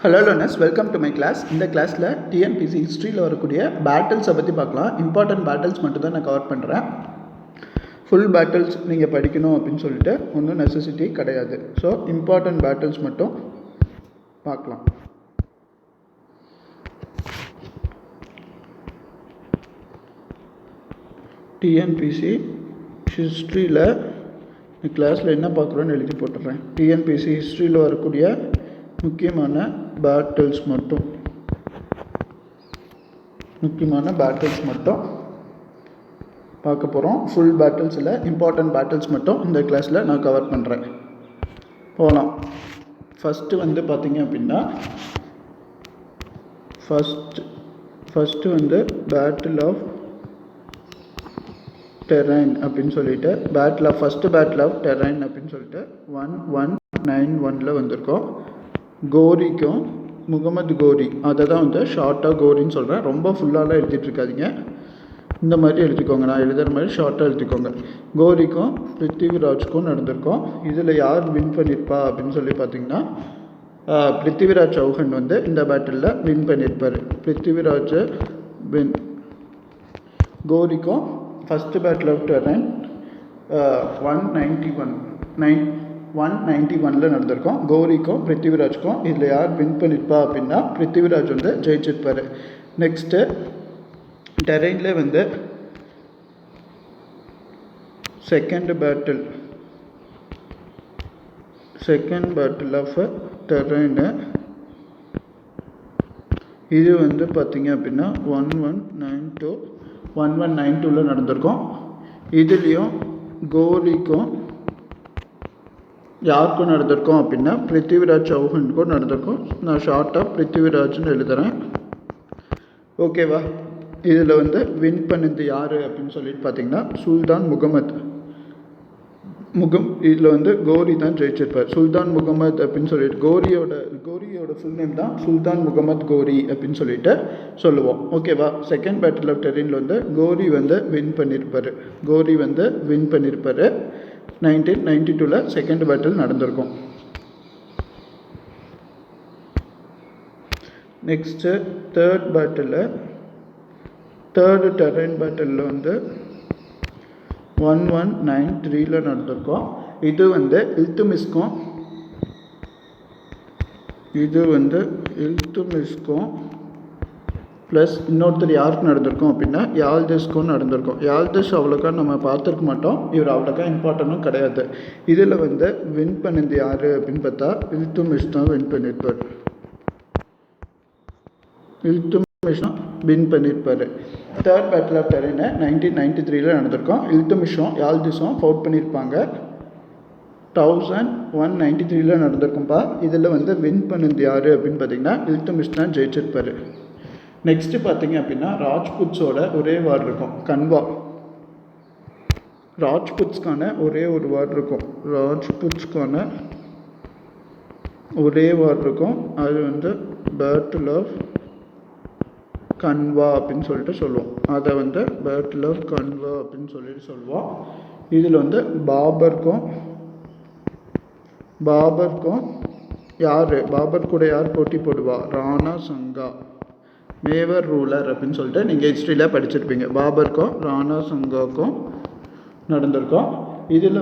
Hello learners, welcome to my class. இந்த கிளாஸில் TNPSC ஹிஸ்ட்ரியில் வரக்கூடிய பேட்டில்ஸை பற்றி பார்க்கலாம். இம்பார்ட்டன்ட் பேட்டில்ஸ் மட்டும் தான் நான் கவர் பண்ணுறேன். ஃபுல் பேட்டில்ஸ் நீங்கள் படிக்கணும் அப்படின்னு சொல்லிட்டு ஒன்றும் நெசசிட்டி கிடையாது. ஸோ இம்பார்ட்டன்ட் பேட்டில்ஸ் மட்டும் பார்க்கலாம். டிஎன்பிசி ஹிஸ்ட்ரியில் கிளாஸில் என்ன பார்க்குறோன்னு எழுதி போட்டுடுறேன். டிஎன்பிசி ஹிஸ்ட்ரியில் வரக்கூடிய முக்கியமான பேட்டில்ஸ் மட்டும் பார்க்க போகிறோம். ஃபுல் பேட்டில்ஸ் இல்லை, இம்பார்ட்டன்ட் பேட்டில்ஸ் மட்டும் இந்த கிளாஸில் நான் கவர் பண்ணுறேன். போகலாம். ஃபஸ்ட்டு பார்த்திங்க அப்படின்னா ஃபஸ்ட்டு பேட்டில் ஆஃப் டெரைன் அப்படின்னு சொல்லிட்டு ஃபஸ்ட்டு பேட்டில் ஆஃப் டெரைன் அப்படின்னு சொல்லிட்டு 1191 வந்திருக்கோம். கோரிக்கும் முகமது கோரி, அதை தான் ஷார்ட்டாக கோரின்னு சொல்கிறேன். ரொம்ப ஃபுல்லாலாம் எழுதிட்டுருக்காதிங்க, இந்த மாதிரி எழுதிக்கோங்க. நான் எழுதுகிற மாதிரி ஷார்ட்டாக எழுதிக்கோங்க. கோரிக்கும் பிருத்திவிராஜுக்கும் நடந்திருக்கோம். இதில் யார் வின் பண்ணியிருப்பா அப்படின்னு சொல்லி பார்த்தீங்கன்னா பிருத்திவிராஜ் சௌஹன் இந்த பேட்டிலில் வின் பண்ணியிருப்பார். பிருத்திவிராஜ் வின். கோரிக்கும் ஃபஸ்ட்டு பேட்டில் ஆஃப் டெரைன் 191 நடந்திருக்கோம். கௌரிக்கும் பிருத்திவிராஜுக்கும் இதில் யார் வின் பண்ணியிருப்பா அப்படின்னா பிருத்திவிராஜ் ஜெயிச்சிருப்பார். நெக்ஸ்ட்டு டெரைனில் செகண்ட் பேட்டில் ஆஃப் டெரைனு, இது பார்த்திங்க அப்படின்னா 1192 நடந்திருக்கோம். இதுலேயும் கௌரிக்கும் யாருக்கும் நடந்திருக்கோம் அப்படின்னா பிருத்திவிராஜ் சௌஹனுக்கும் நடந்திருக்கும். நான் ஷார்ட்டாக பிருத்திவிராஜ்னு எழுதுகிறேன். ஓகேவா? இதில் வின் பண்ணது யார் அப்படின்னு சொல்லிட்டு பார்த்தீங்கன்னா சுல்தான் முகமது. இதில் கோரி தான் ஜெயிச்சிருப்பார். சுல்தான் முகமது அப்படின்னு சொல்லிட்டு கோரியோட ஃபுல் நேம் தான் சுல்தான் முகமது கோரி அப்படின்னு சொல்லிட்டு சொல்லுவோம். ஓகேவா? செகண்ட் பேட்டில் ஆஃப் டெரைனில் கோரி வின் பண்ணியிருப்பார். 1992 செகண்ட் பேட்டில் நடந்திருக்கும். நெக்ஸ்ட்டு தேர்டு டெரைன் பேட்டிலில் 1193 நடந்திருக்கும். இது இல்துமிஸ்க்கும் ப்ளஸ் இன்னொருத்தர் யாருக்கு நடந்திருக்கும் அப்படின்னா யால்தஸ்க்கும் நடந்திருக்கும். யால்தஸ் அவ்வளோக்கா நம்ம பார்த்துருக்க மாட்டோம், இவர் அவ்வளோக்கா இம்பார்ட்டன்ட்டும் கிடையாது. இதில் வின் பண்ணது யார் அப்படின்னு பார்த்தா இல்துமிஷ் தான் வின் பண்ணியிருப்பார். தேர்ட் பேட்டில் ஆஃப் டெரைனை 1993 நடந்திருக்கும். இல்துமிஷும் யால்தஸும் ஃபவுட் பண்ணியிருப்பாங்க. 1193 நடந்திருக்கும்பா. இதில் வின் பண்ணது யார் அப்படின்னு பார்த்தீங்கன்னா இல்துமிஷ் தான் ஜெயிச்சிருப்பார். நெக்ஸ்ட்டு பார்த்தீங்க அப்படின்னா ராஜ்புட்ஸோட ஒரே வார் இருக்கும், கன்வா. ராஜ்புட்ஸ்க்கான ஒரே ஒரு வார் இருக்கும். அது பேட்டில் ஆஃப் கன்வா அப்படின்னு சொல்லிட்டு சொல்லுவோம். அதை பேட்டில் ஆஃப் கன்வா அப்படின்னு சொல்லிட்டு சொல்லுவோம். இதில் பாபருக்கும் பாபர் கூட யார் போட்டி போடுவா? ராணா சங்கா, மேவர் ரூலர் அப்படின்னு சொல்லிட்டு நீங்கள் ஹிஸ்ட்ரியில் படிச்சிருப்பீங்க. பாபருக்கும் ராணா சங்காவுக்கும் நடந்திருக்கும். இதில்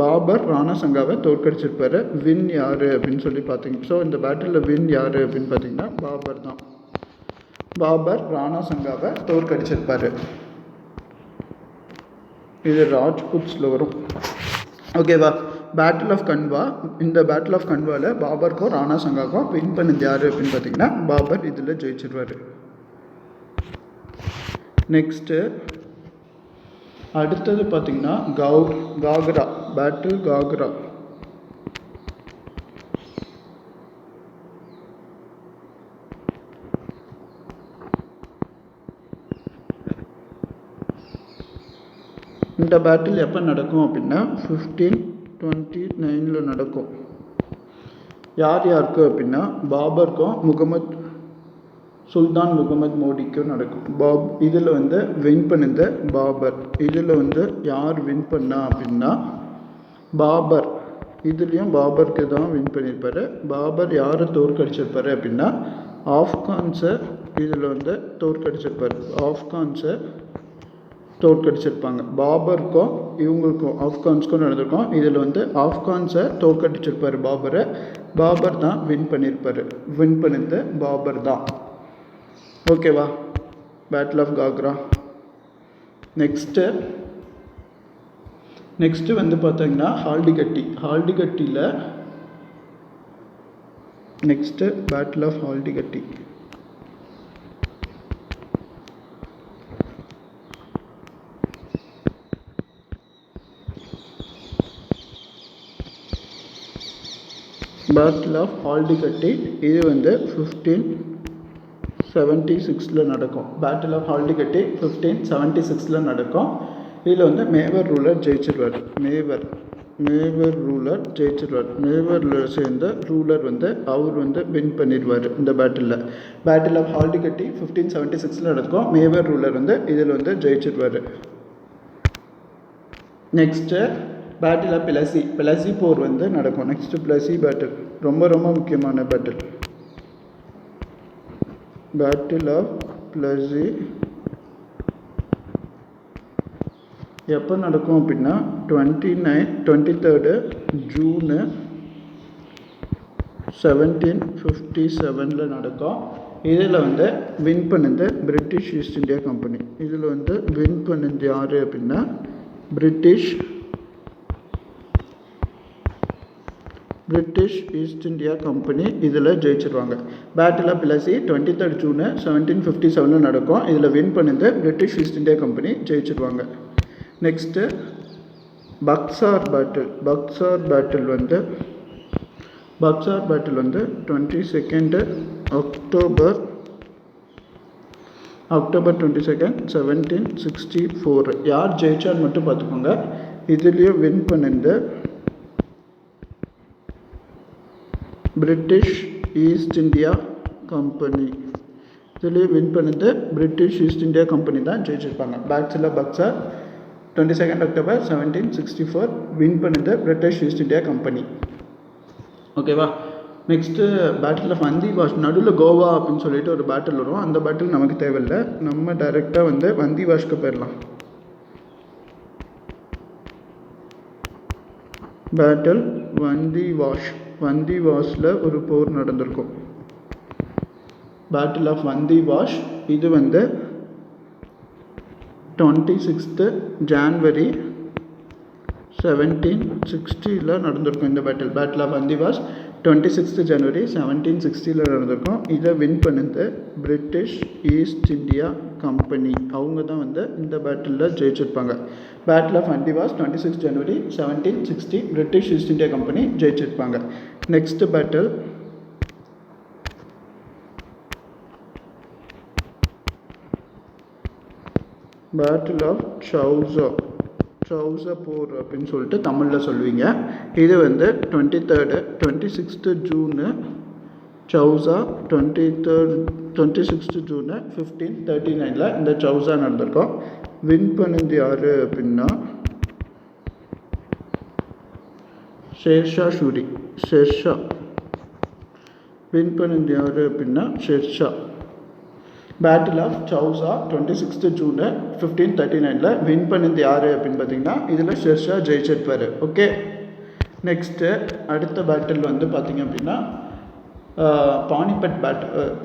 பாபர் ராணா சங்காவை தோற்கடிச்சிருப்பார். வின் யார் அப்படின்னு சொல்லி பார்த்தீங்க. ஸோ இந்த பேட்டிலில் வின் யார் அப்படின்னு பார்த்தீங்கன்னா பாபர் தான். பாபர் ராணா சங்காவை தோற்கடிச்சிருப்பார். இது ராஜ்புட்ஸில் வரும். ஓகேவா? Battle of Khanwa. இந்த பேட்டில் ஆஃப் கன்வாவில் பாபருக்கும் ராணா சங்காவுக்கும் வின் பண்ணது யார் அப்படின்னு பார்த்தீங்கன்னா பாபர் இதில் ஜெயிச்சிருவார். நெக்ஸ்ட்டு அடுத்தது பார்த்திங்கன்னா காக்ரா பேட்டில். காக்ரா இந்த பேட்டில் எப்போ நடக்கும் அப்படின்னா 1529 நடக்கும். யாருக்கு அப்படின்னா பாபருக்கும் சுல்தான் முகமது மோடிக்கும் நடக்கும். இதில் வின் பண்ணது பாபர். இதில் யார் வின் பண்ணா அப்படின்னா பாபர் இதுலேயும் பாபருக்கு தான் வின் பண்ணியிருப்பார். பாபர் யாரை தோற்கடிச்சிருப்பார் அப்படின்னா ஆப்கான்ஸை இதில் வந்து தோற்கடிச்சிருப்பார். ஆப்கான்ஸை தோற்கடிச்சிருப்பாங்க. பாபருக்கும் இவங்களுக்கும் ஆப்கான்ஸுக்கும் நடந்திருக்கும். இதில் வந்து ஆப்கான்ஸை தோற்கடிச்சிருப்பார் பாபரை. பாபர் தான் வின் பண்ணியிருப்பார். வின் பண்ணியிருந்த பாபர் தான். ஓகேவா? Battle of Ghaghra. நெக்ஸ்ட்டு வந்து பார்த்தீங்கன்னா ஹால்டிகட்டியில் next battle of Haldighati. Battle of Haldighati இது வந்து 1576 நடக்கும். பேட்டில் ஆஃப் ஹால்டிகட்டி 1576 நடக்கும். இதில் வந்து மேவர் ரூலர் ஜெயிச்சிருவார். மேவர் ரூலர் ஜெயிச்சிருவார். மேவரில் சேர்ந்த ரூலர் வந்து அவர் வந்து வின் பண்ணிடுவார் இந்த பேட்டில் ஆஃப் ஹால்டிகட்டி 1576 நடக்கும். மேவர் ரூலர் வந்து இதில் வந்து ஜெயிச்சிருவார். நெக்ஸ்ட்டு பேட்டில் ஆஃப் பிளஸி போர் வந்து நடக்கும். நெக்ஸ்ட்டு பிளஸி பேட்டில் ரொம்ப ரொம்ப முக்கியமான பேட்டில் ஆஃப் பிளஸி எப்போ நடக்கும் அப்படின்னா 23 ஜூனு 1757 நடக்கும். இதில் வந்து வின் பண்ணது பிரிட்டிஷ் ஈஸ்ட் இந்தியா கம்பெனி. இதில் வந்து வின் பண்ணது யார் அப்படின்னா பிரிட்டிஷ் ஈஸ்ட் இந்தியா கம்பெனி இதில் ஜெயிச்சிருவாங்க. பேட்டில் ஆஃப் பிளஸி 23 ஜூனு 1757 நடக்கும். இதில் வின் பண்ணது பிரிட்டிஷ் ஈஸ்ட் இந்தியா கம்பெனி ஜெயிச்சிருவாங்க. நெக்ஸ்ட்டு பக்சார் பேட்டில் வந்து 22 அக்டோபர் 22 1764. யார் ஜெயிச்சான்னு மட்டும் பார்த்துக்கோங்க. இதுலேயும் வின் பண்ணது பிரிட்டிஷ் ஈஸ்ட் இந்தியா கம்பெனி. இதுலேயும் வின் பண்ணது பிரிட்டிஷ் ஈஸ்ட் இந்தியா கம்பெனி தான் ஜெயிச்சிருப்பாங்க. Battle of Buxar 22 October 1764 win பண்ணது பிரிட்டிஷ் ஈஸ்ட் இந்தியா கம்பெனி. ஓகேவா? Next battle of Wandiwash. நடுவில் கோவா அப்படின்னு சொல்லிட்டு ஒரு பேட்டில் வரும். அந்த பேட்டில் நமக்கு தேவையில்லை. நம்ம டைரெக்டாக வந்து வந்திவாஷ்க்கு போயிடலாம். பேட்டில் வந்திவாஷில் ஒரு போர் நடந்திருக்கும். பேட்டில் ஆஃப் வந்திவாஷ் இது வந்து 26 ஜான்வரி 1760 நடந்திருக்கும். இந்த பேட்டில் ஆஃப் வந்திவாஷ் 26 ஜனவரி 1760 நடந்திருக்கும். இதை வின் பண்ணது பிரிட்டிஷ் ஈஸ்ட் இந்தியா கம்பெனி. அவங்க தான் வந்து இந்த பேட்டிலில் ஜெயிச்சிருப்பாங்க. பேட்டில் ஆஃப் வந்திவாஷ் 26 ஜனவரி 1760 பிரிட்டிஷ் ஈஸ்ட் இந்தியா கம்பெனி ஜெயிச்சிருப்பாங்க. நெக்ஸ்ட் பேட்டில் ஆஃப் சௌசா போர் அப்படின்னு சொல்லிட்டு தமிழில் சொல்லுவீங்க. இது வந்து 26 ஜூனு சௌசா 26 ஜூனு 1539 இந்த சௌசா நடந்திருக்கும். வின் பண்ணது யார் அப்படின்னா ஷேர்ஷா. வின் பண்ணது யார் அப்படின்னா Sher Shah. Battle of Chausa 26 June 1539 win பண்ணது யார் அப்படின்னு பார்த்தீங்கன்னா இதில் ஷெர்ஷா ஜெயிச்சிருப்பார். ஓகே. நெக்ஸ்ட்டு அடுத்த பேட்டில் வந்து பார்த்திங்க அப்படின்னா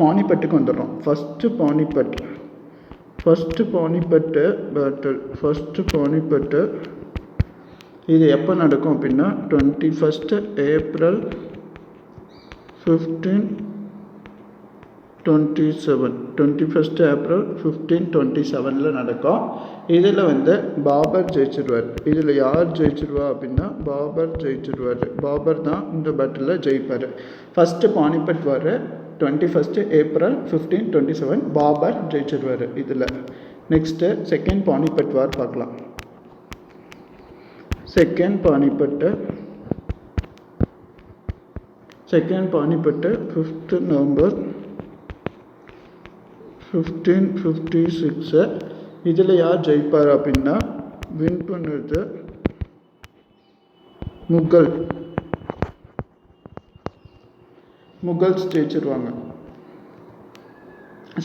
பானிபட்டுக்கு வந்துடுறோம். ஃபஸ்ட்டு பானிபட்டு இது எப்போ நடக்கும் அப்படின்னா 21 ஏப்ரல் 1527 நடக்கும். இதில் வந்து பாபர் ஜெயிச்சிருவார். இதில் யார் ஜெயிச்சிருவா அப்படின்னா பாபர் ஜெயிச்சிருவார். பாபர் தான் இந்த பேட்டில் ஜெயிப்பார். First Panipat war 21 April 1527 Babur ஜெயிச்சிருவார் இதில். நெக்ஸ்ட்டு செகண்ட் பானிபட் வார் பார்க்கலாம். Second Panipat 5 November 1556. இதில் யார் ஜெயிப்பார் அப்படின்னா வின் பண்ணுறது முகல்ஸ் ஜெயிச்சிருவாங்க.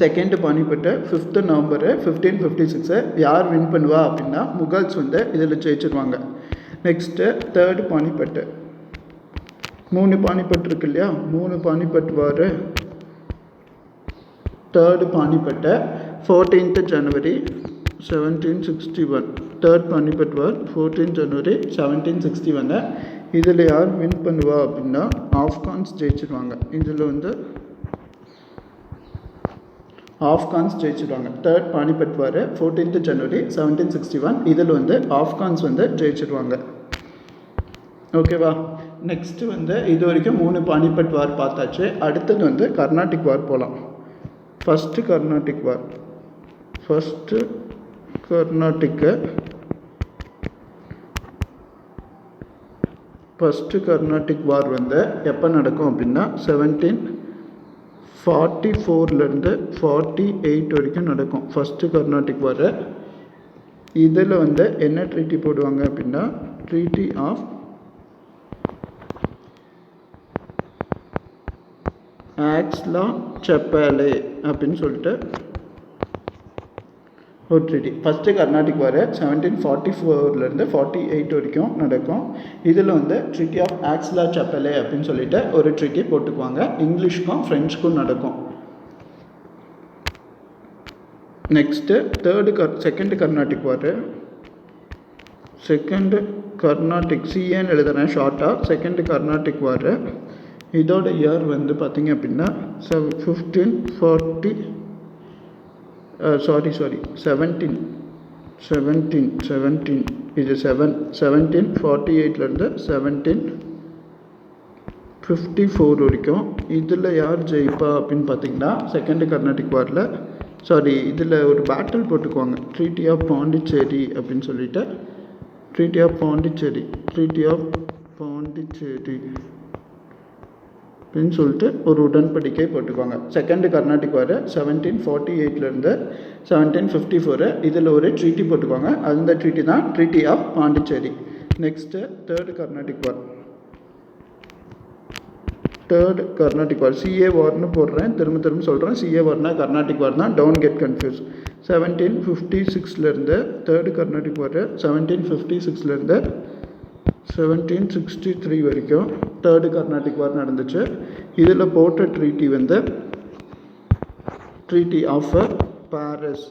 செகண்ட் பானிபட்டு 5th நவம்பர் 1556 யார் வின் பண்ணுவா அப்படின்னா முகல்ஸ் வந்து இதில் ஜெயிச்சிருவாங்க. Next 3rd பானிபட்டு. 3 பானிபட் இருக்கு இல்லையா, 3 பானிபட் வார். 3rd பானிபட்டு 14th ஜனவரி 1761. 3rd பானிபட் வார் 14th ஜனவரி 1761. இதில் யார் வின் பண்ணுவா அப்படின்னா ஆப்கான்ஸ் ஜெயிச்சிருவாங்க. இதில் வந்து ஆப்கான்ஸ் ஜெயிச்சிடுவாங்க. 3rd பானிபட் வார் 14th ஜனவரி 1761. இதில் வந்து ஆப்கான்ஸ் வந்து ஜெயிச்சிடுவாங்க. ஓகேவா. நெக்ஸ்ட்டு வந்து இது வரைக்கும் 3 பானிபட் வார் பார்த்தாச்சு. அடுத்தது வந்து கர்நாடிக் வார் போகலாம். ஃபஸ்ட்டு கர்நாடிக் வார் வந்து எப்போ நடக்கும் அப்படின்னா 1744 48 வரைக்கும் நடக்கும் ஃபஸ்ட்டு கர்நாடிக் வார். இதில் வந்து என்ன ட்ரீட்டி போடுவாங்க அப்படின்னா ட்ரீட்டி ஆஃப் ஆக்ஸ்-லா-செப்பலே அப்படின்னு சொல்லிட்டு ஒரு ட்ரீட்டி. ஃபஸ்ட்டு கர்நாடிக் வார் 1744 48 வரைக்கும் நடக்கும். இதில் வந்து ட்ரீட்டி ஆஃப் ஆக்ஸ்-லா-செப்பலே அப்படின்னு சொல்லிட்டு ஒரு ட்ரீட்டி போட்டுக்குவாங்க. இங்கிலீஷ்க்கும் ஃப்ரெஞ்சுக்கும் நடக்கும். நெக்ஸ்ட்டு செகண்ட் கர்நாடிக் வார். செகண்ட் கர்நாடிக் சிஏன்னு எழுதுறேன் ஷார்ட்டாக. செகண்ட் கர்நாடிக் வார் இதோட இயர் வந்து பார்த்திங்க அப்படின்னா 17 இது 1748 1754 வரைக்கும். இதில் யார் ஜெயிப்பா அப்படின்னு பார்த்தீங்கன்னா செகண்ட் கர்நாடிக் வாரில் இதில் ஒரு பேட்டில் போட்டுக்குவாங்க. ட்ரீட்டி ஆஃப் பாண்டிச்சேரி அப்படின்னு சொல்லிட்டு ட்ரீட்டி ஆஃப் பாண்டிச்சேரி அப்படின்னு சொல்லிட்டு ஒரு உடன்படிக்கை போட்டுக்குவாங்க. செகண்ட் கர்நாடிக் வார் 1748 1754. இதில் ஒரு ட்ரீட்டி போட்டுக்குவாங்க. அந்த ட்ரீட்டி தான் treaty of Pondicherry. Next third Carnatic war CA வார்னு போடுறேன், திரும்ப சொல்கிறேன். சிஏ வார்னா கர்நாடிக் வார் தான், don't get confuse. 1756 third Carnatic war 1756 1763 வரைக்கும் தேர்டு கர்நாடிக் வார் நடந்துச்சு. இதில் போட்ட ட்ரீட்டி வந்து treaty of Paris.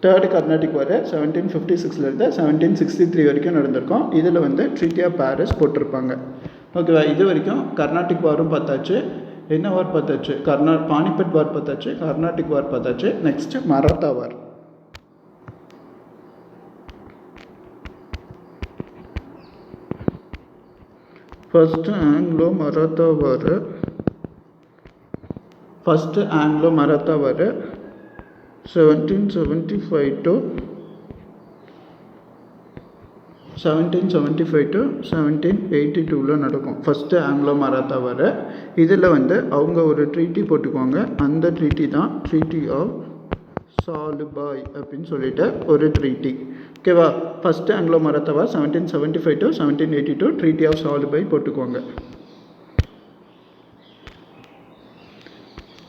Third Carnatic war 1756 1763 வரைக்கும் நடந்திருக்கும். இதில் வந்து ட்ரீட்டி ஆஃப் பாரிஸ் போட்டிருப்பாங்க. ஓகேவா. இது வரைக்கும் கர்நாடிக் வாரும் பார்த்தாச்சு. என்ன வார் பார்த்தாச்சு? பானிபட் வார் பார்த்தாச்சு, கர்நாடிக் வார் பார்த்தாச்சு. Next Maratha war. First Anglo Maratha war 1775 to 1782 நடக்கும். ஃபஸ்ட்டு ஆங்கிலோ மராத்தா வார். இதில் வந்து அவங்க ஒரு ட்ரீட்டி போட்டுக்குவாங்க. அந்த ட்ரீட்டி தான் ட்ரீட்டி ஆஃப் சாலுபாய் அப்படின்னு சொல்லிட்டு ஒரு ட்ரீட்டி. ஓகேவா. First Anglo Maratha war 1775 to 1782 treaty of Salbai போட்டுக்குவாங்க.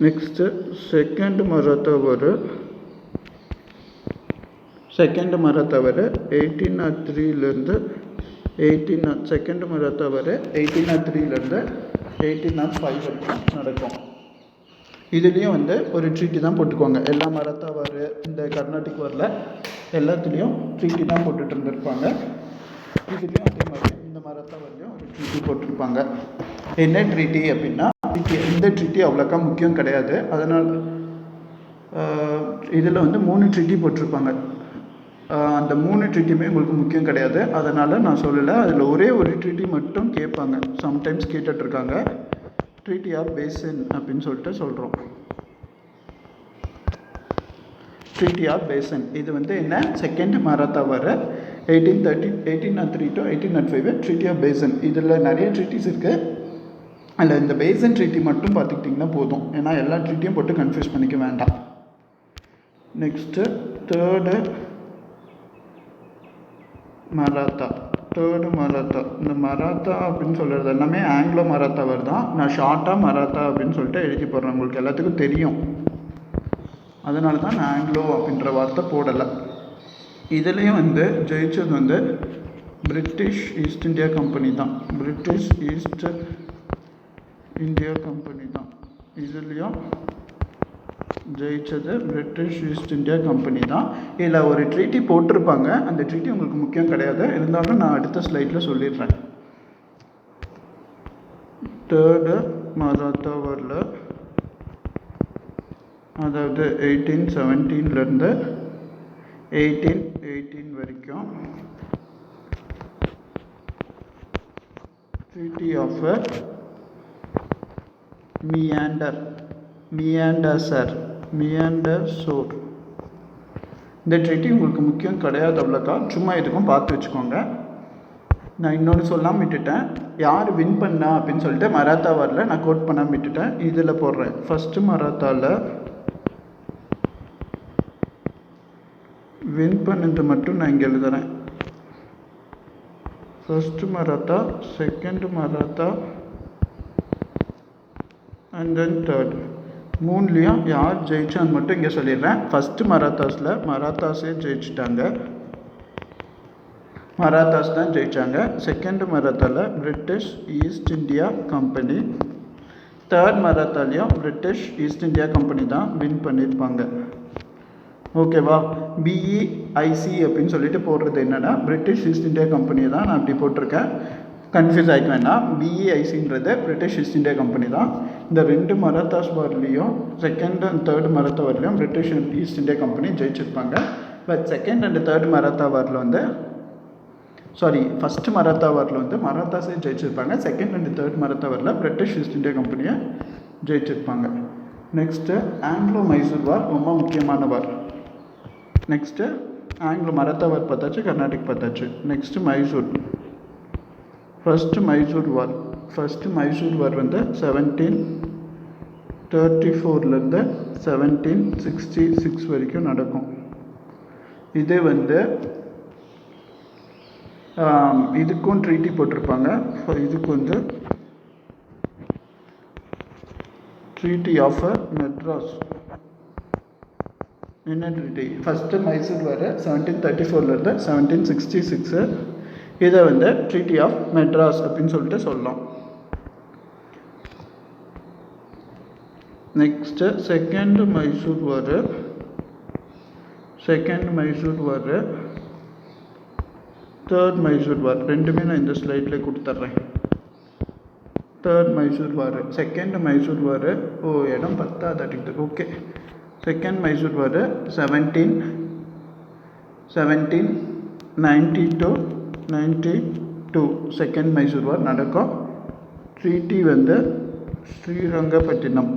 Next second Maratha war 1803 second Maratha war 1803 1805 வரைக்கும் நடக்கும். இதுலேயும் வந்து ஒரு ட்ரீட்டி தான் போட்டுக்குவாங்க. எல்லா மராத்தா வார் இந்த கர்நாடிக் வாரில் எல்லாத்துலேயும் ட்ரீட்டி தான் போட்டுட்டு இருந்திருப்பாங்க. இதுலேயும் அதே மாதிரி இந்த மராத்தா வார்லையும் ஒரு ட்ரீட்டி போட்டிருப்பாங்க. என்ன ட்ரீட்டி அப்படின்னா இந்த ட்ரீட்டி அவ்வளோக்கா முக்கியம் கிடையாது. அதனால் இதில் வந்து 3 ட்ரீட்டி போட்டிருப்பாங்க. அந்த 3 ட்ரீட்டியுமே உங்களுக்கு முக்கியம் கிடையாது, அதனால் நான் சொல்லலை. அதில் ஒரே ஒரு ட்ரீட்டி மட்டும் கேட்பாங்க, சம்டைம்ஸ் கேட்டுட்ருக்காங்க. ட்ரீட்டி ஆஃப் பேசன் அப்படின்னு சொல்லிட்டு சொல்கிறோம். ட்ரீட்டி ஆஃப் பேசன் இது வந்து என்ன? Second Maratha war 1803 to 1805 treaty of Bassein. இதில் நிறைய ட்ரீட்டிஸ் இருக்குது. அதில் இந்த பேசன் ட்ரீட்டி மட்டும் பார்த்துக்கிட்டிங்கன்னா போதும், ஏன்னா எல்லா ட்ரீட்டியும் போட்டு கன்ஃபியூஸ் பண்ணிக்க வேண்டாம். Next third Maratha third Maratha. இந்த மராத்தா அப்படின்னு சொல்கிறது எல்லாமே ஆங்கிலோ மராத்தா வேர்டு தான். நான் ஷார்ட்டாக மராத்தா அப்படின்னு சொல்லிட்டு எழுதி போடுறேன், உங்களுக்கு எல்லாத்துக்கும் தெரியும். அதனால தான் நான் ஆங்கிலோ அப்படின்ற வார்த்தை போடலை. இதுலேயும் வந்து ஜெயிச்சது வந்து பிரிட்டிஷ் ஈஸ்ட் இந்தியா கம்பெனி தான். பிரிட்டிஷ் ஈஸ்ட் இந்தியா கம்பெனி தான். இதுலேயும் ஜெயிச்சது பிரிட்டிஷ் ஈஸ்ட் இந்தியா கம்பெனி தான். இதில் ஒரு ட்ரீட்டி போட்டிருப்பாங்க, அந்த ட்ரீட்டி உங்களுக்கு முக்கியம் கிடையாது, இருந்தாலும் நான் அடுத்த ஸ்லைடில் சொல்லிடுறேன். தேர்டு மராத்தா வாரில், அதாவது 1817 1818 வரைக்கும் ட்ரீட்டி ஆஃப் மியாண்டர்சோர். இந்த ட்ரீட்டி உங்களுக்கு முக்கியம் கிடையாது அவ்வளோக்கா, சும்மா இதுக்கும் பார்த்து வச்சுக்கோங்க. நான் இன்னொன்று சொல்லாமல் விட்டுட்டேன், யார் வின் பண்ணா அப்படின்னு சொல்லிட்டு மராத்தா வாரில் நான் கோட் பண்ணாமல் விட்டுட்டேன், இதில் போடுறேன். ஃபஸ்ட்டு மராத்தாவில் வின் பண்ணது மட்டும் நான் இங்கே எழுதுகிறேன். First Maratha, second Maratha and then third. மூணுலேயும் யார் ஜெயிச்சான்னு மட்டும் இங்கே சொல்லிடுறேன். ஃபஸ்ட்டு மராத்தாஸே ஜெயிச்சிட்டாங்க, மராத்தாஸ் தான் ஜெயித்தாங்க. செகண்ட் மராத்தாவில் British East India Company. Third மராத்தாலையும் பிரிட்டிஷ் ஈஸ்ட் இந்தியா கம்பெனி தான் வின் பண்ணியிருப்பாங்க. ஓகேவா? பிஇஐசி அப்படின்னு சொல்லிட்டு போடுறது என்னென்னா பிரிட்டிஷ் ஈஸ்ட் இந்தியா கம்பெனி தான். நான் அப்படி போட்டிருக்கேன், கன்ஃபியூஸ் ஆகிக்க வேண்டாம். பிஇஐசின்றது பிரிட்டிஷ் ஈஸ்ட் இந்தியா கம்பெனி தான். இந்த ரெண்டு மராத்தாஸ் வார்லேயும், செகண்ட் அண்ட் தேர்ட் மராத்தா வார்லேயும் பிரிட்டிஷ் ஈஸ்ட் இந்தியா கம்பெனி ஜெயிச்சிருப்பாங்க. But second and third Maratha வாரில் வந்து ஃபஸ்ட்டு மராத்தா வாரில் வந்து மராத்தாஸே ஜெயிச்சிருப்பாங்க. செகண்ட் அண்ட் தேர்ட் மராத்தா வாரில் பிரிட்டிஷ் ஈஸ்ட் இந்தியா கம்பெனியை ஜெயிச்சிருப்பாங்க. நெக்ஸ்ட்டு ஆங்கிலோ மைசூர் வார், ரொம்ப முக்கியமான war. Next Anglo Maratha war பார்த்தாச்சு, கர்நாடிக் பார்த்தாச்சு. Next Mysore. First Mysore war வந்து 1734 1766 வரைக்கும் நடக்கும். இது வந்து இதுக்கும் ட்ரீட்டி போட்டிருப்பாங்க. இதுக்கு வந்து ட்ரீட்டி ஆஃப் மெட்ராஸ். என்ன ட்ரீட்டி? ஃபஸ்ட்டு மைசூர் வார் 1734 1766. இதை வந்து ட்ரீட்டி ஆஃப் மெட்ராஸ் அப்படின்னு சொல்லிட்டு சொல்லலாம். நெக்ஸ்ட்டு செகண்ட் மைசூர் வார் தேர்ட் மைசூர் வார், ரெண்டுமே நான் இந்த ஸ்லைடில் கொடுத்துட்றேன். தேர்ட் மைசூர் வார், செகண்ட் மைசூர் வார், இடம் பத்தாது. Okay, second Mysore war 1792 second Mysore வார் நடக்கும். ட்ரீட்டி வந்து ஸ்ரீரங்கப்பட்டினம்.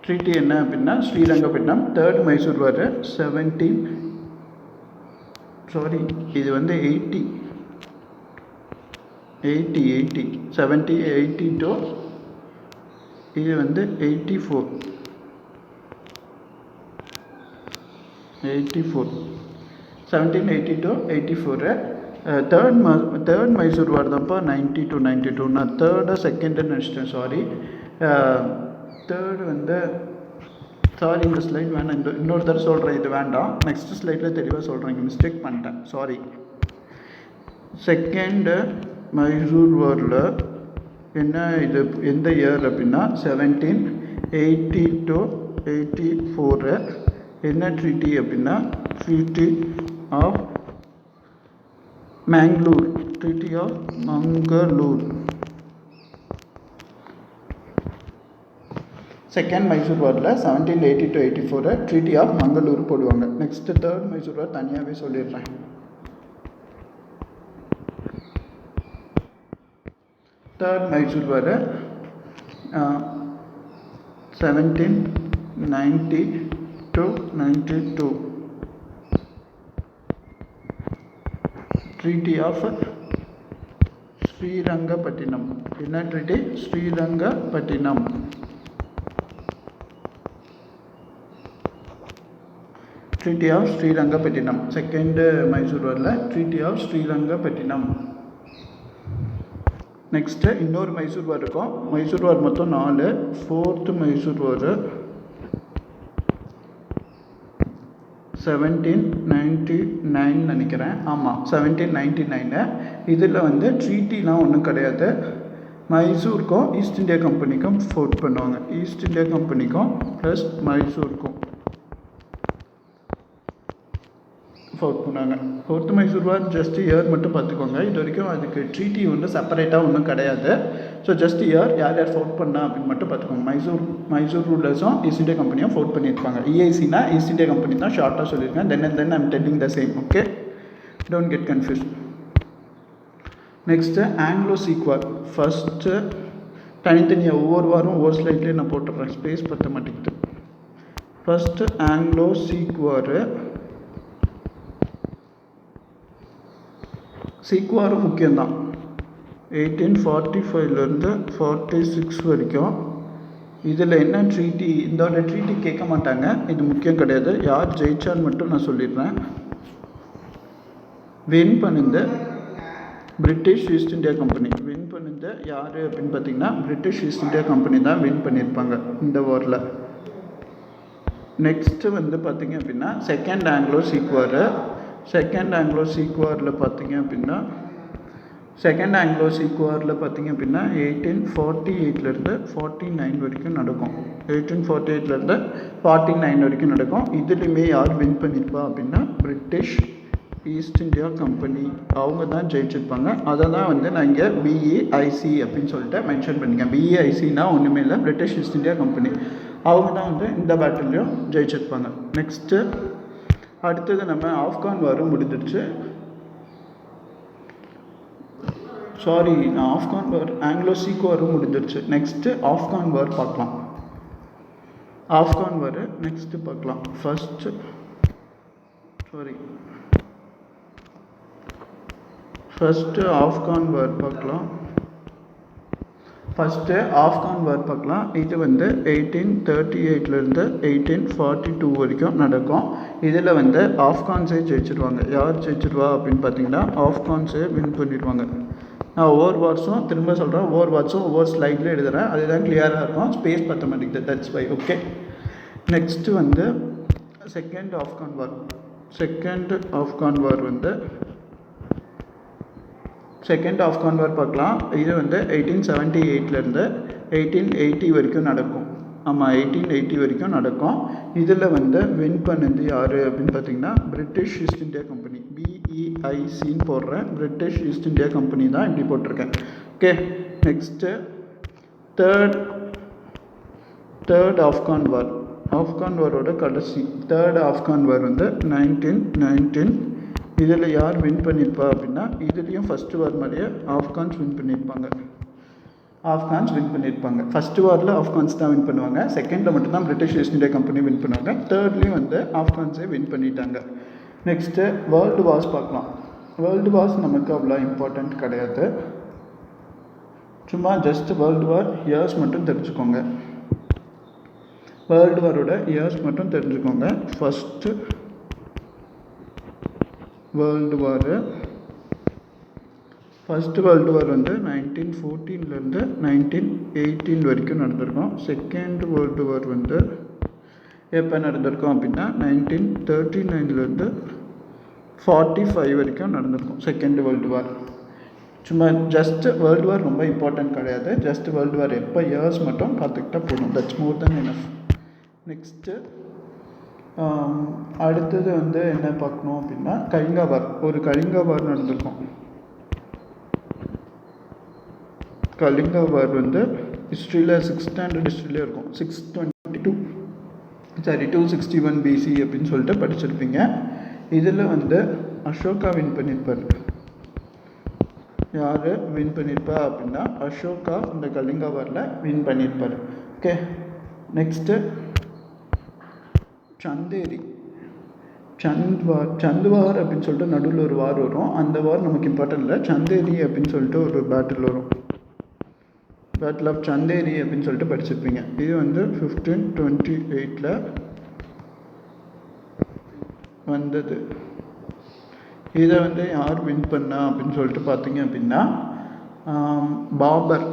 ட்ரீட்டி என்ன அப்படின்னா ஸ்ரீரங்கப்பட்டினம். தேர்ட் மைசூர் வார் இது வந்து 1782 இது வந்து 84 1782 84. தேர்ட் மைசூர் வார் தான்ப்பா 92. நான் தேர்டை செகண்டு நினச்சிட்டேன், தேர்டு வந்து இந்த ஸ்லைட் வேணாம், இன்னொரு தடவை சொல்கிறேன், இது வேண்டாம், நெக்ஸ்ட் ஸ்லைடில் தெளிவாக சொல்கிறேன், இங்கே மிஸ்டேக் பண்ணிட்டேன், செகண்டு மைசூர் வாரில் என்ன இது எந்த இயர் அப்படின்னா 1782 84. என்ன ட்ரீட்டி அப்படின்னா treaty of Mangalore. Second Mysore வாரில் 1782 84 ட்ரீட்டி ஆஃப் மங்களூர் போடுவாங்க. நெக்ஸ்ட்டு தேர்ட் மைசூர் வார் தனியாகவே சொல்லிடுறேன். Third Mysore war 1792 treaty of Srirangapatnam. என்ன treaty? Srirangapatnam. Treaty of Srirangapatnam. Second Mysore வாரில் ட்ரீட்டி ஆஃப் ஸ்ரீரங்கப்பட்டினம். நெக்ஸ்ட்டு இன்னொரு மைசூர் வார் இருக்கும். மைசூர் வார் மொத்தம் 4. 4th மைசூர் வார் 1799 நினைக்கிறேன். ஆமாம், 1799. இதில் வந்து ட்ரீட்டிலாம் ஒன்றும் கிடையாது. மைசூருக்கும் ஈஸ்ட் இந்தியா கம்பெனிக்கும் ஃபோர்ட் பண்ணுவாங்க. ஈஸ்ட் இந்தியா கம்பெனிக்கும் ப்ளஸ் மைசூருக்கும் ஃபோர்ட் பண்ணாங்க. 4th மைசூர் வார் ஜஸ்ட் இயர் மட்டும் பார்த்துக்கோங்க. இது வரைக்கும் அதுக்கு ட்ரீட்டி ஒன்றும் செப்பரேட்டாக ஒன்றும் கிடையாது. ஸோ ஜஸ்ட் இயர் யார் யார் ஃபோர்ட் பண்ணா அப்படின்னு மட்டும் பார்த்துக்கோங்க. மைசூர் ரூலர்ஸும் ஈஸ்ட் இந்தியா கம்பெனியும் ஃபோர்ட் பண்ணியிருப்பாங்க. இஐசினா ஈஸ்ட் இந்தியா கம்பெனி தான் ஷார்ட்டாக சொல்லியிருக்கேன். Then I'm telling the same. Okay, don't get confuse. Next Anglo Sikh war. First தனித்தனியாக ஒவ்வொரு வாரம் ஒவ்வொரு ஸ்லைட்லேயே நான் போட்டுடுறேன், ஸ்பேஸ் பற்ற மாட்டேங்குது. ஃபஸ்ட்டு ஆங்கிலோ சீக் வாரு. சீக் வாரும் முக்கியம்தான். 1845லேருந்து 46 வரைக்கும். இதில் என்ன ட்ரீட்டி, இதோட ட்ரீட்டி கேட்க மாட்டாங்க, இது முக்கியம் கிடையாது. யார் ஜெயிச்சான்னு மட்டும் நான் சொல்லிடுறேன். வின் பண்ணிந்த British East India Company. Win பண்ணிந்த யார் அப்படின்னு பார்த்தீங்கன்னா பிரிட்டிஷ் ஈஸ்ட் இந்தியா கம்பெனி தான் வின் பண்ணியிருப்பாங்க இந்த வாரில். நெக்ஸ்ட்டு வந்து பார்த்திங்க அப்படின்னா second Anglo Sikh war. Second Anglo Sikh வாரில் பார்த்திங்க அப்படின்னா 1848லேருந்து 49 வரைக்கும் நடக்கும். 1848லேருந்து 49 வரைக்கும் நடக்கும். இதுலேயுமே யார் வின் பண்ணியிருப்பா அப்படின்னா பிரிட்டிஷ் ஈஸ்ட் இந்தியா கம்பெனி. அவங்க தான் ஜெயிச்சிருப்பாங்க. அதை தான் வந்து நான் இங்கே பிஇஐசி அப்படின்னு சொல்லிட்டு மென்ஷன் பண்ணிக்கேன். பிஇஐசினா ஒன்றுமே இல்லை, பிரிட்டிஷ் ஈஸ்ட் இந்தியா கம்பெனி. அவங்க தான் வந்து இந்த பேட்டிலையும் ஜெயிச்சிருப்பாங்க. நெக்ஸ்ட்டு அடுத்தது நம்ம ஆப்கான் வாரும் முடிஞ்சிடுச்சு. சாரி, நான் ஆப்கான் வார் ஆங்கிலோ சீக் வாரும் முடிஞ்சிடுச்சு. நெக்ஸ்ட்டு ஆப்கான் வார் பார்க்கலாம். ஆப்கான் வார் நெக்ஸ்ட்டு பார்க்கலாம். ஃபஸ்ட்டு ஆப்கான் வார் பார்க்கலாம். இது வந்து 1838லேருந்து 1842 வரைக்கும் நடக்கும். இதில் வந்து ஆப்கான்ஸே ஜெயிச்சிடுவாங்க. யார் ஜெயிச்சிடுவா அப்படின்னு பார்த்தீங்கன்னா ஆப்கான்ஸே வின் பண்ணிடுவாங்க. நான் ஒவ்வொரு வார்ஸும் திரும்ப சொல்கிறேன், ஒவ்வொரு வார்ஸும் ஒவ்வொரு ஸ்லைடில் எழுதுகிறேன். அதுதான் கிளியராக இருக்கும், ஸ்பேஸ் பற்ற மாட்டேங்குது, தட்ஸ் வை. ஓகே, நெக்ஸ்ட்டு வந்து செகண்ட் ஆப்கான் வார் வந்து செகண்ட் ஆப்கான் வார் பார்க்கலாம். இது வந்து 1878லேருந்து 1880 வரைக்கும் நடக்கும். ஆமாம், 1880 வரைக்கும் நடக்கும். இதில் வந்து வின் பண்ணது யார் அப்படின்னு பார்த்தீங்கன்னா பிரிட்டிஷ் ஈஸ்ட் இந்தியா கம்பெனி. பிஇஐசின்னு போடுறேன், பிரிட்டிஷ் ஈஸ்ட் இந்தியா கம்பெனி தான் இப்படி போட்டிருக்கேன். ஓகே, நெக்ஸ்ட்டு தேர்ட் ஆப்கான் வாரோட கடைசி தேர்ட் ஆப்கான் வார் வந்து 1919. இதில் யார் வின் பண்ணியிருப்பா அப்படின்னா இதுலேயும் ஃபஸ்ட்டு வார் மாதிரியே ஆப்கான்ஸ் வின் பண்ணியிருப்பாங்க. ஃபஸ்ட்டு வாரில் ஆப்கான்ஸ் தான் வின் பண்ணுவாங்க. செகண்டில் மட்டும்தான் British East India Company win பண்ணுவாங்க. தேர்ட்லேயும் வந்து ஆப்கான்ஸே வின் பண்ணிட்டாங்க. நெக்ஸ்ட்டு வேர்ல்டு வார்ஸ் பார்க்கலாம். வேர்ல்டு வார்ஸ் நமக்கு அவ்வளோ இம்பார்ட்டண்ட் கிடையாது, சும்மா ஜஸ்ட் வேர்ல்டு வார் இயர்ஸ் மட்டும் தெரிஞ்சுக்கோங்க. வேர்ல்டு வாரோட இயர்ஸ் மட்டும் தெரிஞ்சுக்கோங்க. ஃபஸ்ட்டு வேர்ல்டு வார் வந்து 1914லேருந்து 1918 வரைக்கும் நடந்திருக்கும். செகண்ட் வேர்ல்டு வார் வந்து எப்போ நடந்திருக்கும் அப்படின்னா 1939லேருந்து 45 வரைக்கும் நடந்திருக்கும் செகண்ட் வேர்ல்டு வார். சும்மா ஜஸ்ட் வேர்ல்டு வார் ரொம்ப இம்பார்ட்டன்ட் கிடையாது, ஜஸ்ட் வேர்ல்டு வார் எப்போ இயர்ஸ் மட்டும் பார்த்துக்கிட்டா போதும், that's more then enough. Next அடுத்தது வந்து என்ன பார்க்கணும் அப்படின்னா கலிங்கா வார் நடந்திருக்கும். கலிங்கா வார் வந்து ஹிஸ்ட்ரியில் 6th ஸ்டாண்டர்ட் ஹிஸ்ட்ரியிலே இருக்கும். 261 BC அப்படின்னு சொல்லிட்டு படிச்சிருப்பீங்க. இதில் வந்து அசோகா வின் பண்ணியிருப்பார். யார் வின் பண்ணியிருப்பா அப்படின்னா அசோகா இந்த கலிங்கா வாரில் வின் பண்ணியிருப்பார். ஓகே, நெக்ஸ்ட்டு சந்த்வார் அப்படின்னு சொல்லிட்டு நடுவில் ஒரு வார் வரும். அந்த வார் நமக்கு இம்பார்ட்டன்ட் இல்லை. சந்தேரி அப்படின்னு சொல்லிட்டு ஒரு பேட்டில் வரும். பேட்டில் ஆஃப் சந்தேரி அப்படின்னு சொல்லிட்டு படிச்சிருப்பீங்க. இது வந்து 1528 வந்தது. இதை வந்து யார் வின் பண்ணா அப்படின்னு சொல்லிட்டு பார்த்தீங்க அப்படின்னா பாபர்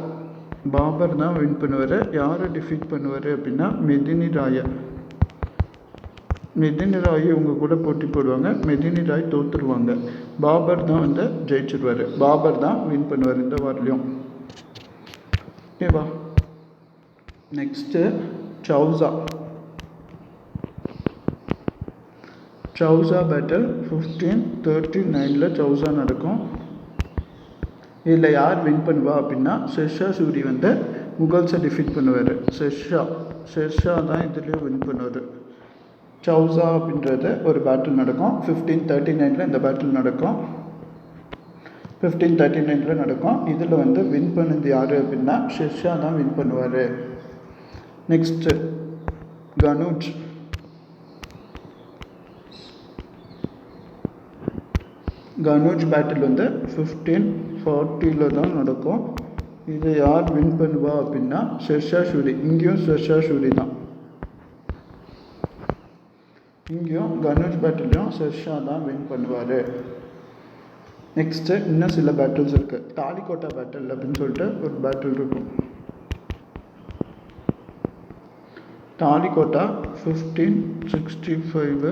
தான் வின் பண்ணுவார். யாரை டிஃபீட் பண்ணுவார் அப்படின்னா மெதினி ராய் இவங்க கூட போட்டி போடுவாங்க. மெதினி ராய் தோற்றுருவாங்க. பாபர் தான் வந்து ஜெயிச்சிருவார். பாபர் தான் வின் பண்ணுவார் இந்த வார்லையும். ஓகேவா? நெக்ஸ்ட்டு சௌசா பேட்டில் 1539 சௌசா நடக்கும். இதில் யார் வின் பண்ணுவா அப்படின்னா ஷெர்ஷா சூரி வந்து முகல்ஸை டிஃபீட் பண்ணுவார். ஷெர்ஷா தான் இதுலேயும் வின் பண்ணுவார். சௌசா அப்படின்றது ஒரு பேட்டில் நடக்கும். 1539 இந்த பேட்டில் நடக்கும். 1539 நடக்கும். இதில் வந்து வின் பண்ணது யார் அப்படின்னா ஷெர்ஷா தான் வின் பண்ணுவார். நெக்ஸ்ட்டு கனூஜ் பேட்டில் வந்து 1540 தான் நடக்கும். இது யார் வின் பண்ணுவா அப்படின்னா ஷெர்ஷா சூரி. இங்கேயும் ஷெர்ஷா சூரி தான். இங்கேயும் கனூஜ் பேட்டிலையும் ஷெர்ஷா தான் வின் பண்ணுவார். நெக்ஸ்ட்டு இன்னும் சில பேட்டில்ஸ் இருக்குது. தாலிகோட்டா பேட்டில் அப்படின்னு சொல்லிட்டு ஒரு பேட்டில் இருக்கும். தாலிகோட்டா 1565.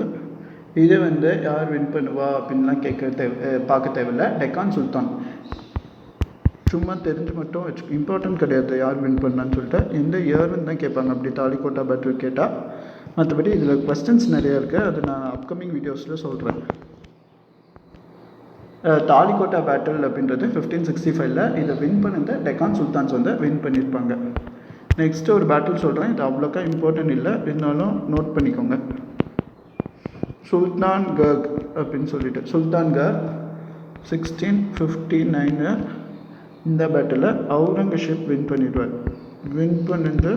இது வந்து யார் வின் பண்ணுவா அப்படின்லாம் பார்க்க தேவையில்லை. டெக்கான் சுல்தான். சும்மா தெரிஞ்சு மட்டும் இம்பார்ட்டன்ட் கிடையாது யார் வின் பண்ணான்னு சொல்லிட்டு. எந்த இயர்னு தான் கேட்பாங்க அப்படி தாலிகோட்டா பேட்டில் கேட்டால். மற்றபடி இதில் கொஸ்டின்ஸ் நிறையா இருக்குது. அது நான் அப்கமிங் வீடியோஸில் சொல்கிறேன். தாலிகோட்டா பேட்டில் அப்படின்றது 1565 இதை வின் பண்ணது டெக்கான் சுல்தான்ஸ் வந்து வின் பண்ணியிருப்பாங்க. நெக்ஸ்ட்டு ஒரு பேட்டில் சொல்கிறேன். இது அவ்வளோக்கா இம்பார்ட்டன்ட் இல்லை, இருந்தாலும் நோட் பண்ணிக்கோங்க. சுல்தான்கர்க் அப்படின்னு சொல்லிட்டு சுல்தான்கர்க் 1659 இந்த பேட்டில் அவுரங்கசீப் வின் பண்ணிடுவார். வின் பண்ணிட்டு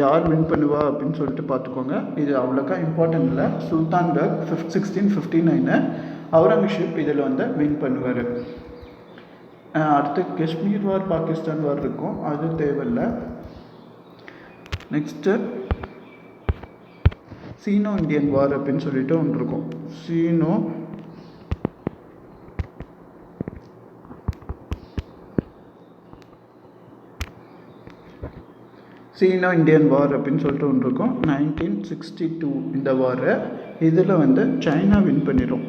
யார் வின் பண்ணுவா அப்படின்னு சொல்லிட்டு பார்த்துக்கோங்க. இது அவ்வளோக்கா இம்பார்ட்டன்ட் இல்லை. சுல்தான்கர்க் 1659 அவுரங்கசீப் இதில் வந்து வின் பண்ணுவார். அடுத்து காஷ்மீர் வார் பாகிஸ்தான் வார் இருக்கும், அது தேவையில்லை. நெக்ஸ்ட்டு சீனோ இந்தியன் வார் அப்படின்னு சொல்லிட்டு ஒன்று இருக்கும். சீனோ இந்தியன் வார் அப்படின்னு சொல்லிட்டு ஒன்று இருக்கும். 1962 இந்த வார். இதில் வந்து சைனா வின் பண்ணிடும்.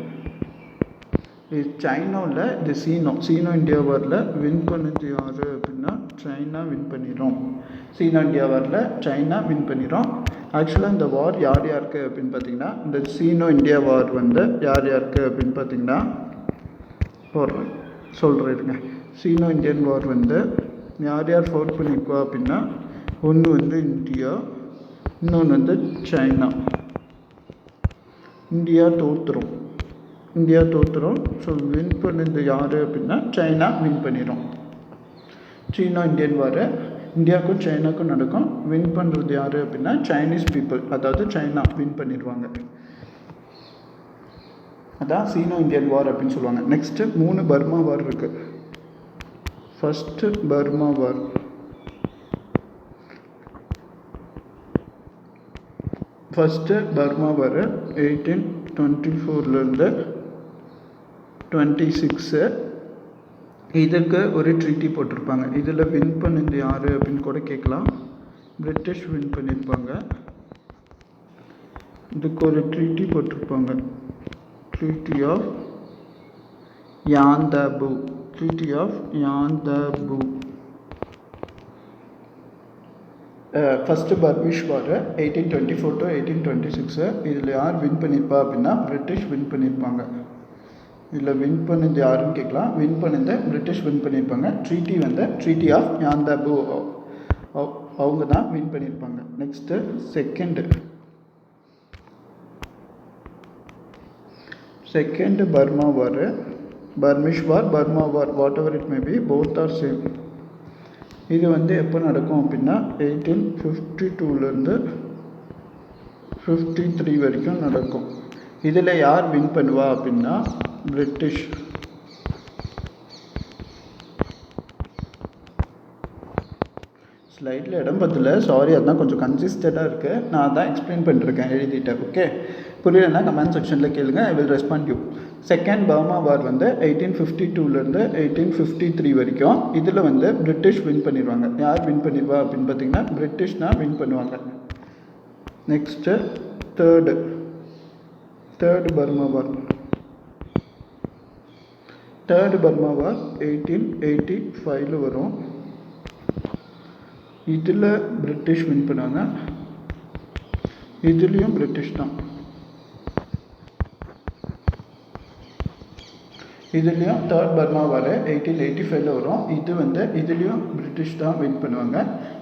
சைனாவில் இது சீனோ இந்தியா வாரில் வின் பண்ணது யார் அப்படின்னா சைனா வின் பண்ணிடும். சீனோ இந்தியா வாரில் சைனா வின் பண்ணிடும். ஆக்சுவலாக இந்த வார் யார் யாருக்கு அப்படின்னு பார்த்தீங்கன்னா இந்த சீனோ இந்தியா வார் வந்து யார் யாருக்கு அப்படின்னு பார்த்தீங்கன்னா சொல்கிறேங்க. சீனோ இந்தியன் வார் வந்து யார் ஃபோர்ட் பண்ணியிருக்கா அப்படின்னா ஒன்று வந்து இந்தியா, இன்னொன்று வந்து சைனா. இந்தியா தோற்றுரும். ஸோ வின் பண்ணது யார் அப்படின்னா சைனா வின் பண்ணிடும். சீனோ இந்தியன் வார் இந்தியாவுக்கும் சைனாக்கும் நடக்கும். வின் பண்ணுறது யார் அப்படின்னா சைனீஸ் பீப்புள், அதாவது சைனா வின் பண்ணிடுவாங்க. அதான் சீனோ இந்தியன் வார் அப்படின்னு சொல்லுவாங்க. நெக்ஸ்ட்டு 3 பர்மா வார் இருக்குது. ஃபஸ்ட்டு பர்மா வார். ஃபஸ்ட்டு பர்மா வார் 1824 26. இதுக்கு ஒரு ட்ரீட்டி போட்டிருப்பாங்க. இதில் வின் பண்ணது யார் அப்படின்னு கூட கேட்கலாம். பிரிட்டிஷ் வின் பண்ணியிருப்பாங்க. இதுக்கு ஒரு ட்ரீட்டி போட்டிருப்பாங்க. Treaty of Yandabo. First Burmese war 1824 to 1826. இதில் யார் வின் பண்ணியிருப்பா அப்படின்னா பிரிட்டிஷ் வின் பண்ணியிருப்பாங்க. இதில் வின் பண்ணது யாருன்னு கேட்கலாம். வின் பண்ணது பிரிட்டிஷ் வின் பண்ணியிருப்பாங்க. ட்ரீட்டி வந்து ட்ரீட்டி ஆஃப் யாந்தாபு அவங்க தான் வின் பண்ணியிருப்பாங்க. Next second Burma war. Burmese war, Burma war, whatever it may be, both are same. இது வந்து எப்போ நடக்கும் அப்படின்னா 1852 53 வரைக்கும் நடக்கும். இதில் யார் வின் பண்ணுவா அப்படின்னா பிரிட்டிஷ். ஸ்லைடில் இடம் பத்தல, சாரி, அதுதான் கொஞ்சம் கன்சிஸ்டடாக இருக்குது. நான் தான் எக்ஸ்பிளைன் பண்ணிருக்கேன், எழுதிட்டேன். ஓகே, புரியலன்னா கமெண்ட் செக்ஷனில் கேளுங்க, I will respond you. Second Burma war வந்து 1852 1853 வரைக்கும். இதில் வந்து பிரிட்டிஷ் வின் பண்ணிடுவாங்க. யார் வின் பண்ணிடுவா அப்படின்னு பார்த்தீங்கன்னா பிரிட்டிஷ் தான் வின் பண்ணுவாங்க. நெக்ஸ்ட்டு தேர்டு பர்மா வார். தேர்டு பர்மா வார் 1885 வரும். இதில் பிரிட்டிஷ் வின் பண்ணுவாங்க. இதுலேயும் பிரிட்டிஷ் தான். இதுலேயும் தேர்ட் பர்மா வார் 1885 வரும். இது வந்து இதுலேயும் பிரிட்டிஷ் தான் வின் பண்ணுவாங்க.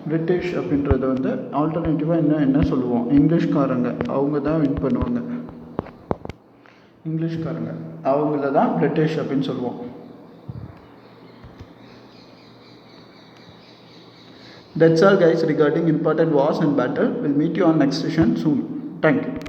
பிரிட்டிஷ் அப்படின்றத வந்து ஆல்டர்னேட்டிவாக என்ன சொல்லுவோம், இங்கிலீஷ்காரங்க அவங்க தான் வின் பண்ணுவாங்க. இங்கிலீஷ்காரங்க அவங்கள தான் பிரிட்டிஷ் அப்படின்னு சொல்லுவோம். That's all guys regarding important wars and battle. We'll meet you on next session soon. Thank you.